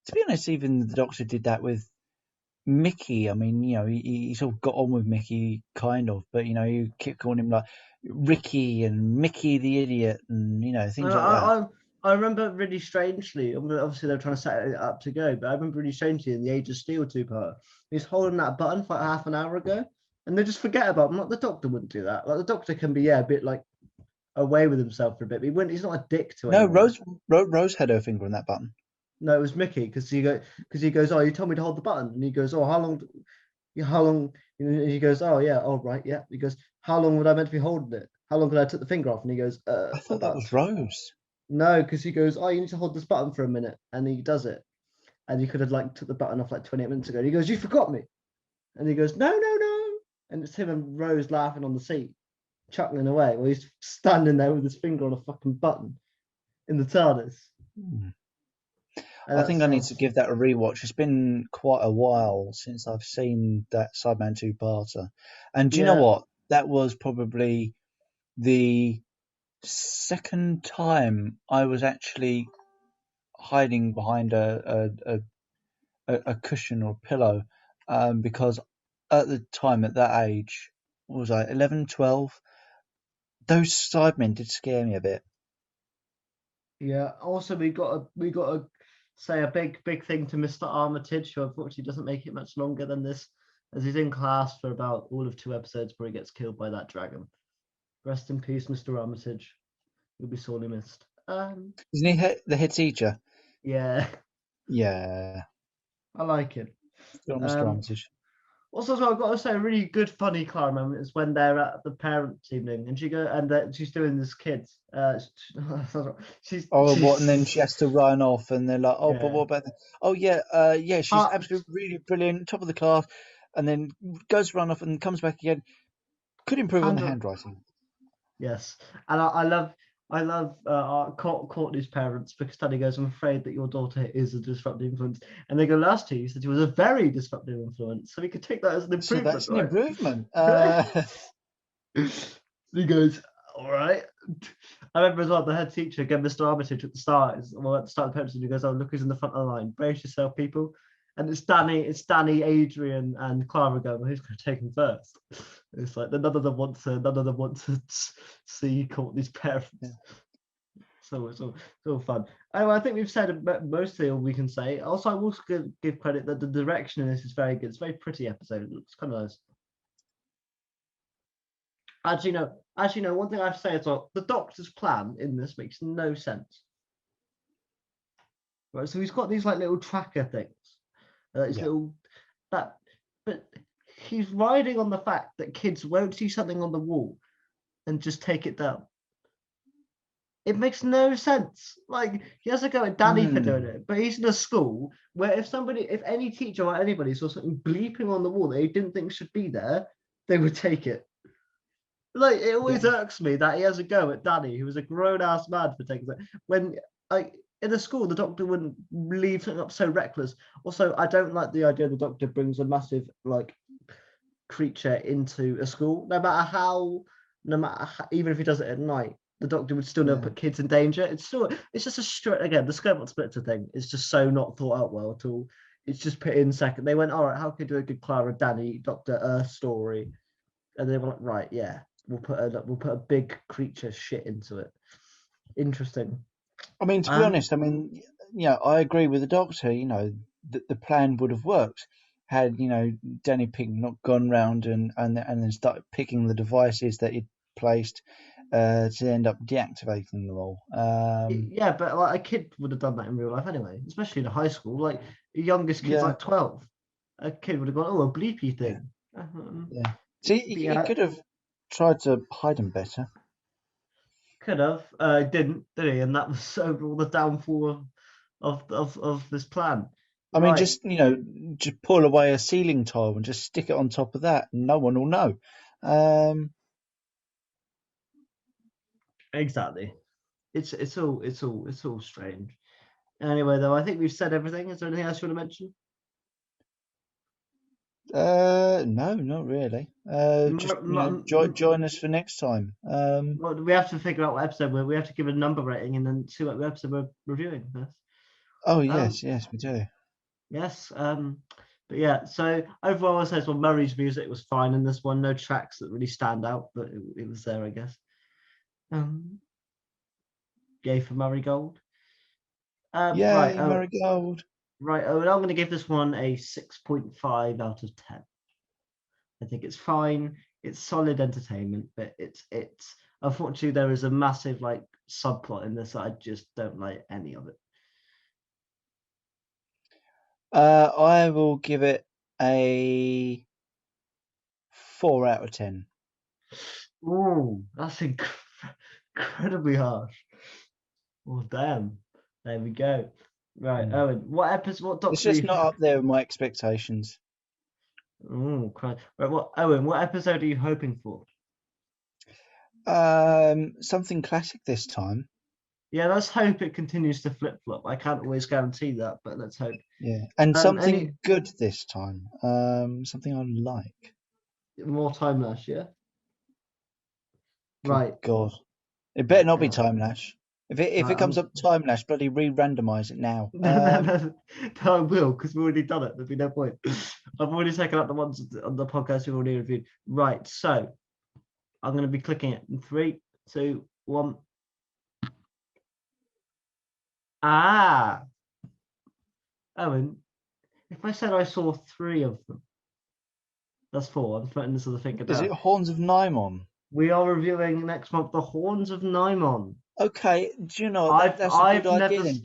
to be honest, even the Doctor did that with Mickey. I mean, he sort of got on with Mickey, kind of, but you kept calling him like Ricky and Mickey the idiot, and things like that. I remember really strangely. Obviously, they're trying to set it up to go, but I remember really strangely in the Age of Steel 2-part, he's holding that button for like half an hour ago, and they just forget about him. Like the Doctor wouldn't do that. Like the Doctor can be a bit like away with himself for a bit. But he wouldn't. He's not a dick to No, anyone. Rose had her finger on that button. No, it was Mickey because he goes, oh, you told me to hold the button, and he goes, oh, how long? And he goes, oh yeah, oh right, yeah. He goes, how long would I meant to be holding it? How long could I took the finger off? And he goes, I thought that about was Rose. no, because he goes, oh, you need to hold this button for a minute, and he does it, and he could have like took the button off like 28 minutes ago. And he goes, you forgot me, and he goes, no, no, no, and it's him and Rose laughing on the seat, chuckling away while he's standing there with his finger on a fucking button in the TARDIS. I think I need to give that a rewatch. It's been quite a while since I've seen that Sideman 2-parter. And do you know what? That was probably the second time I was actually hiding behind a cushion or pillow, because at the time, at that age, what was I, 11, 12? Those Sidemen did scare me a bit. Yeah. Also, we got to say a big thing to Mr. Armitage, who unfortunately doesn't make it much longer than this, as he's in class for about all of 2 episodes before he gets killed by that dragon. Rest in peace, Mr. Armitage. You'll be sorely missed. Isn't he the head teacher? Yeah, Yeah. I like it. Still Mr. Armitage. Also, as well, I've got to say, a really good, funny Clara moment is when they're at the parents' evening, and she's doing this kids. What? And then she has to run off, and they're like, "Oh, but yeah. what about that? Oh, yeah, she's absolutely really brilliant, top of the class." And then goes run off and comes back again. Could improve on the handwriting. Yes, and I love Courtney's parents, because Danny goes, I'm afraid that your daughter is a disruptive influence. And they go, last year you said she was a very disruptive influence. So we could take that as an improvement. So that's an improvement. He goes, all right. I remember as well, the head teacher, again, Mr. Armitage at the start, at the start of the parents, he goes, oh, look who's in the front of the line. Brace yourself, people. And it's Danny, Adrian, and Clara going, well, who's going to take him first? It's like none of them want to see Courtney's parents. Yeah. So it's all fun. Anyway, I think we've said mostly all we can say. Also, I will give credit that the direction in this is very good. It's a very pretty episode. It looks kind of nice. Actually, no. One thing I have to say is the Doctor's plan in this makes no sense. Right, so he's got these like little tracker things. But he's riding on the fact that kids won't see something on the wall and just take it down. It makes no sense. Like, he has to go at Danny for doing it, but he's in a school where if any teacher or anybody saw something bleeping on the wall they didn't think should be there, they would take it. Like, it always irks me that he has a go at Danny, who was a grown-ass man, for taking it. When, like, in a school, the Doctor wouldn't leave something up so reckless. Also, I don't like the idea the Doctor brings a massive, like, creature into a school, no matter how, even if he does it at night, the doctor would still never Yeah. put kids in danger. It's just a straight again. The scope splitter thing is just so not thought out well at all. It's just put in second. They went, all right, how can we do a good Clara Danny Doctor Earth story? And they were like, right, yeah, we'll put a big creature shit into it. Interesting. I mean, to be honest, I mean, I agree with the doctor. The plan would have worked had Danny Pink not gone round and then started picking the devices that he'd placed to end up deactivating them all. Yeah, but like a kid would have done that in real life anyway, especially in a high school. Like the youngest kid's Yeah, like 12. A kid would have gone, oh, a bleepy yeah, thing. yeah. See, But he yeah, could have tried to hide them better. could have. Didn't, did he? And that was so all the downfall of this plan. I mean, Right, just pull away a ceiling tile and just stick it on top of that, and no one will know. Um, exactly. It's all strange. Anyway, though, I think we've said everything. Is there anything else you want to mention? no, not really. Just join us for next time. Well, we have to figure out what episode we have to give a number rating and then see what episode we're reviewing first. Oh Um, yes, yes, we do. yes. But yeah, so overall, I say well, Murray's music was fine in this one. No tracks that really stand out, but it was there, I guess. Um, Yay for Murray Gold. Right. Yay, Oh, Marigold. right. Oh, and I'm going to give this one a 6.5 out of 10. I think it's fine. It's solid entertainment, but it's unfortunately there is a massive like subplot in this. I just don't like any of it. I will give it a 4 out of 10. Oh, that's incredibly harsh. Oh, damn. There we go. Right, Mm. Owen. What episode? What It's Doctor? just not up there with my expectations. Oh, Christ. Right, what Owen? What episode are you hoping for? Something classic this time. Yeah, let's hope it continues to flip flop. I can't always guarantee that, but let's hope. Yeah, and Any something good this time. Something I like. more time last year? Good Right. God, it better not be Yeah. Time Lash. If it comes Um, up Time Lash, bloody re-randomize it now. no, I will because we've already done it. There'd be no point. I've already taken out the ones on the podcast we've already reviewed. Right, so I'm going to be clicking it in 3, 2, 1. Ah, Owen, if I said I saw 3 of them, that's 4. I'm putting this as a figure Is it down. Horns of Nimon? We are reviewing next month the Horns of Nimon. Okay, do you know I've that's a good I've never idea then.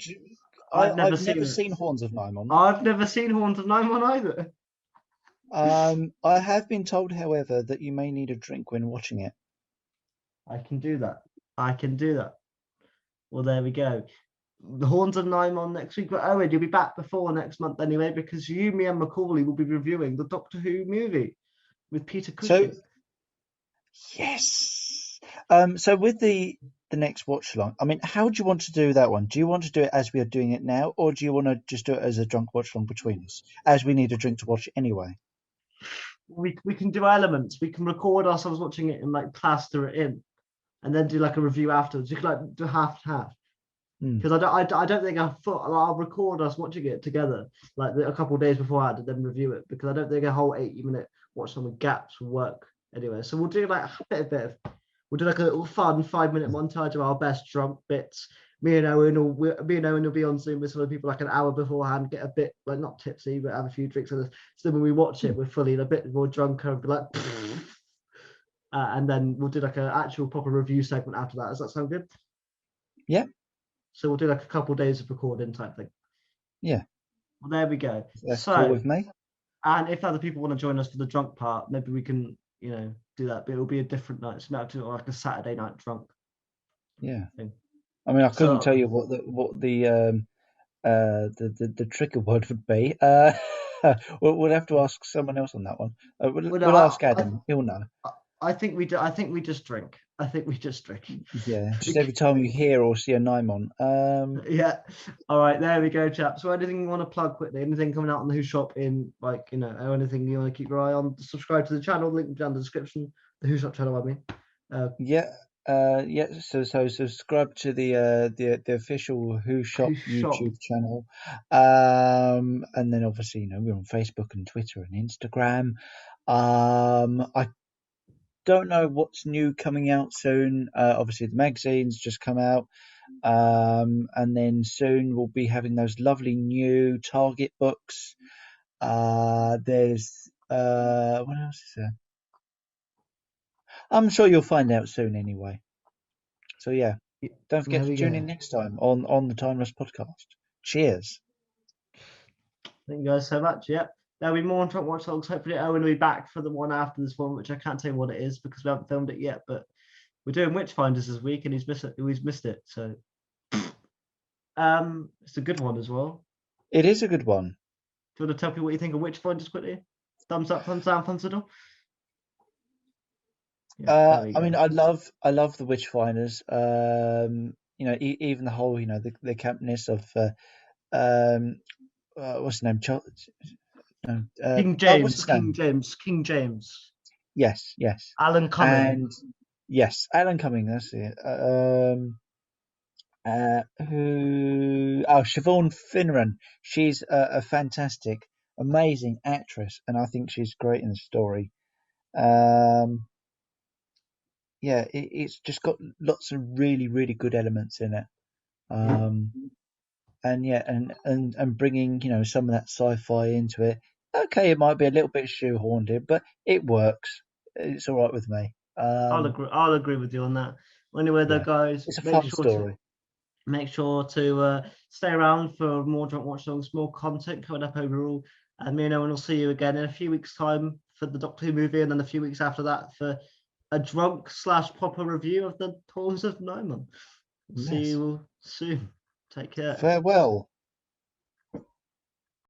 I've never I've never seen it. seen Horns of Nimon. I've never seen Horns of Nimon either. I have been told, however, that you may need a drink when watching it. I can do that. I can do that. Well, there we go. The Horns of Nimon next week. But Owen, you'll be back before next month anyway, because you, me, and Macaulay will be reviewing the Doctor Who movie with Peter So Cushing. yes. So with the next watch along, I mean, how do you want to do that one? Do you want to do it as we are doing it now, or do you want to just do it as a drunk watch along between us, as we need a drink to watch it anyway? We can do elements. We can record ourselves watching it and like plaster it in, and then do like a review afterwards. You could like do half and half. Hmm. Because I don't think I'll record us watching it together like a couple of days beforehand and then review it because I don't think a whole 80-minute watch on with gaps will work anyway. So we'll do like a bit of we'll do like a little fun 5-minute montage of our best drunk bits. Me and Owen will be on Zoom with some other people like an hour beforehand, get a bit like not tipsy, but have a few drinks with us. So then when we watch it, we're fully a bit more drunker and be like, and then we'll do like an actual proper review segment after that. Does that sound good? Yeah, So we'll do like a couple of days of recording type thing. yeah, Well, there we go. that's cool So, with me. and if other people want to join us for the drunk part, maybe we can, do that. But it'll be a different night. So we might have to do like a Saturday night drunk Yeah, thing. I mean, I couldn't tell So you what the trigger word would be. We'll have to ask someone else on that one. We'll, well, no, we'll ask Adam. He'll know. I think we do. I think we just drink. I think we just drink. Yeah, just every time you hear or see a Nymon. Yeah. All right, there we go, chaps. So anything you want to plug quickly? Anything coming out on the Who Shop in or anything you want to keep your eye on? Subscribe to the channel, link down in the description. The Who Shop channel, I mean. Yeah, yeah. So subscribe to the official Who Shop Who Shop. YouTube channel, and then obviously we're on Facebook and Twitter and Instagram. I don't know what's new coming out soon. Obviously the magazine's just come out, and then soon we'll be having those lovely new Target books. There's what else is there? I'm sure you'll find out soon anyway. So yeah, don't forget There to we tune go. in next time on the Timeless Podcast. Cheers. Thank you guys so much. Yep. There'll be more on Trump Watch Dogs. Hopefully, Owen will be back for the one after this one, which I can't tell you what it is because we haven't filmed it yet. But we're doing Witchfinders this week, and he's missed it. He's missed it. So, it's a good one as well. It is a good one. Do you want to tell people what you think of Witchfinders quickly? Thumbs up, thumbs down, thumbs middle. Yeah, I mean, I love the Witchfinders. Even the whole, the campness of what's his name? No, King what's James, his King name? James, King James. Yes, yes, Alan Cumming. and yes, Alan Cumming. That's it. Who? Oh, Siobhan Finneran. She's a fantastic, amazing actress, and I think she's great in the story. Yeah, it's just got lots of really, really good elements in it. And yeah, and bringing some of that sci-fi into it. Okay, it might be a little bit shoehorned in, but it works. It's all right with me. I'll agree with you on that. Anyway, though, Yeah, guys, it's a fun story. make sure to stay around for more Drunk Watch Dogs, more content coming up overall. And me and Owen will see you again in a few weeks' time for the Doctor Who movie, and then a few weeks after that for a drunk / proper review of the Tours of Nymon. We'll see Yes. you soon. Take care. Farewell.